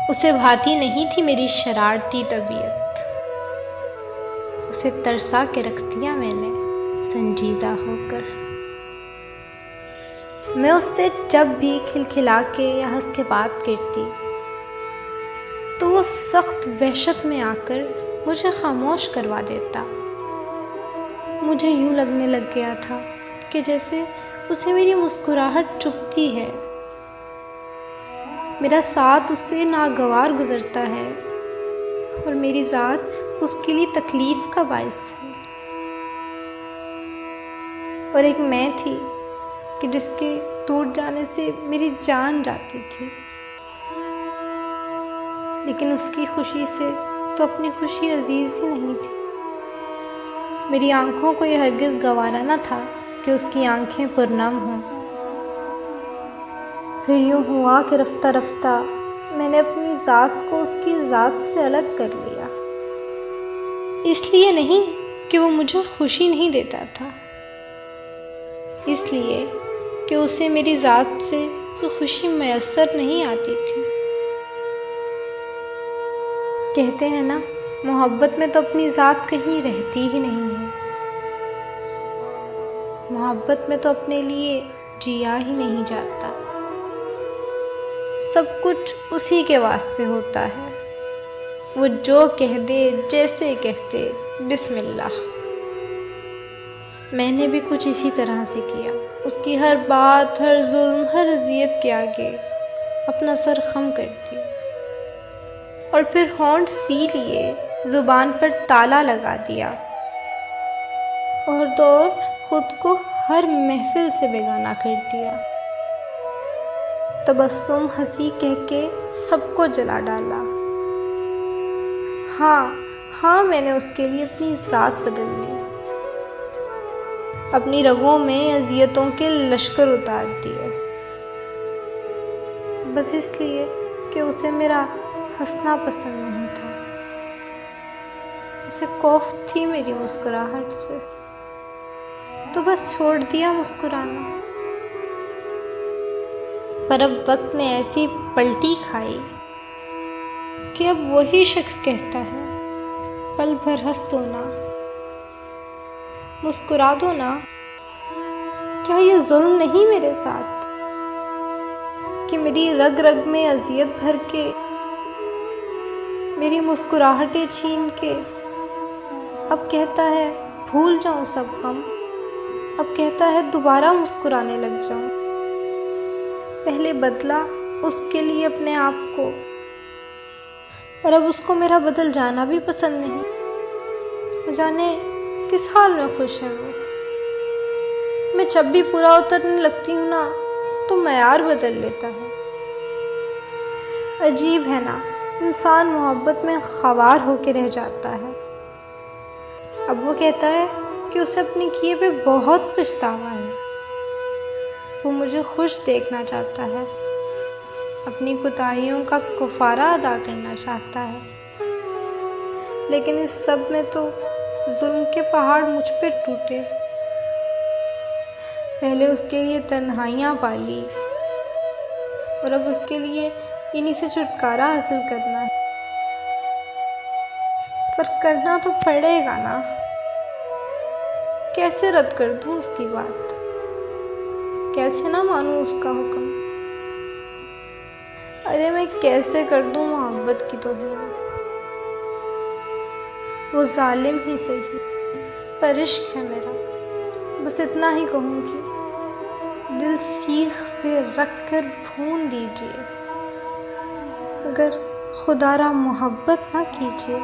اسے بھاتی نہیں تھی میری شرارتی طبیعت، اسے ترسا کے رکھ دیا میں نے سنجیدہ ہو کر۔ میں اس سے جب بھی کھلکھلا کے یا ہنس کے بات کرتی تو وہ سخت وحشت میں آ کر مجھے خاموش کروا دیتا۔ مجھے یوں لگنے لگ گیا تھا کہ جیسے اسے میری مسکراہٹ چبھتی ہے، میرا ساتھ اس سے ناگوار گزرتا ہے اور میری ذات اس کے لیے تکلیف کا باعث ہے۔ اور ایک میں تھی کہ جس کے ٹوٹ جانے سے میری جان جاتی تھی، لیکن اس کی خوشی سے تو اپنی خوشی عزیز ہی نہیں تھی۔ میری آنکھوں کو یہ ہرگز گوارا نہ تھا کہ اس کی آنکھیں پرنم ہوں۔ پھر یوں ہوا کہ رفتہ رفتہ میں نے اپنی ذات کو اس کی ذات سے الگ کر لیا، اس لیے نہیں کہ وہ مجھے خوشی نہیں دیتا تھا، اس لیے کہ اسے میری ذات سے کوئی خوشی میسر نہیں آتی تھی۔ کہتے ہیں نا، محبت میں تو اپنی ذات کہیں رہتی ہی نہیں ہے، محبت میں تو اپنے لیے جیا ہی نہیں جاتا، سب کچھ اسی کے واسطے ہوتا ہے، وہ جو کہہ دے جیسے کہتے بسم اللہ۔ میں نے بھی کچھ اسی طرح سے کیا، اس کی ہر بات، ہر ظلم، ہر اذیت کے آگے اپنا سر خم کر دی، اور پھر ہونٹ سی لیے زبان پر تالا لگا دیا، اور دور خود کو ہر محفل سے بیگانہ کر دیا، تبسم ہنسی کہہ کے سب کو جلا ڈالا۔ ہاں میں نے اس کے لیے اپنی ذات بدل دی، اپنی رگوں میں اذیتوں کے لشکر اتار دیے، بس اس لیے کہ اسے میرا ہنسنا پسند نہیں تھا، اسے خوف تھی میری مسکراہٹ سے، تو بس چھوڑ دیا مسکرانا۔ پر اب وقت نے ایسی پلٹی کھائی کہ اب وہی شخص کہتا ہے، پل بھر ہنس دو نا، مسکرا دو نا، کیا یہ ظلم نہیں میرے ساتھ کہ میری رگ رگ میں اذیت بھر کے، میری مسکراہٹیں چھین کے اب کہتا ہے بھول جاؤں سب غم، اب کہتا ہے دوبارہ مسکرانے لگ جاؤں۔ پہلے بدلا اس کے لیے اپنے آپ کو، اور اب اس کو میرا بدل جانا بھی پسند نہیں، جانے کس حال میں خوش ہے وہ۔ میں جب بھی پورا اترنے لگتی ہوں نا تو معیار بدل لیتا ہے۔ عجیب ہے نا، انسان محبت میں خوار ہو کے رہ جاتا ہے۔ اب وہ کہتا ہے کہ اسے اپنے کیے پہ بہت پچھتاوا ہے، وہ مجھے خوش دیکھنا چاہتا ہے، اپنی کوتاہیوں کا کفارہ ادا کرنا چاہتا ہے، لیکن اس سب میں تو ظلم کے پہاڑ مجھ پہ ٹوٹے۔ پہلے اس کے لیے تنہائیاں پالی، اور اب اس کے لیے انہی سے چھٹکارا حاصل کرنا ہے، پر کرنا تو پڑے گا نا، کیسے رد کر دوں اس کی بات، کیسے نہ مانوں اس کا حکم، ارے میں کیسے کر دوں محبت کی توہین۔ وہ ظالم ہی صحیح، پر عشق ہے میرا، بس اتنا ہی کہوں گی، دل سیخ پہ رکھ کر بھون دیجئے، اگر خدا را محبت نہ کیجئے۔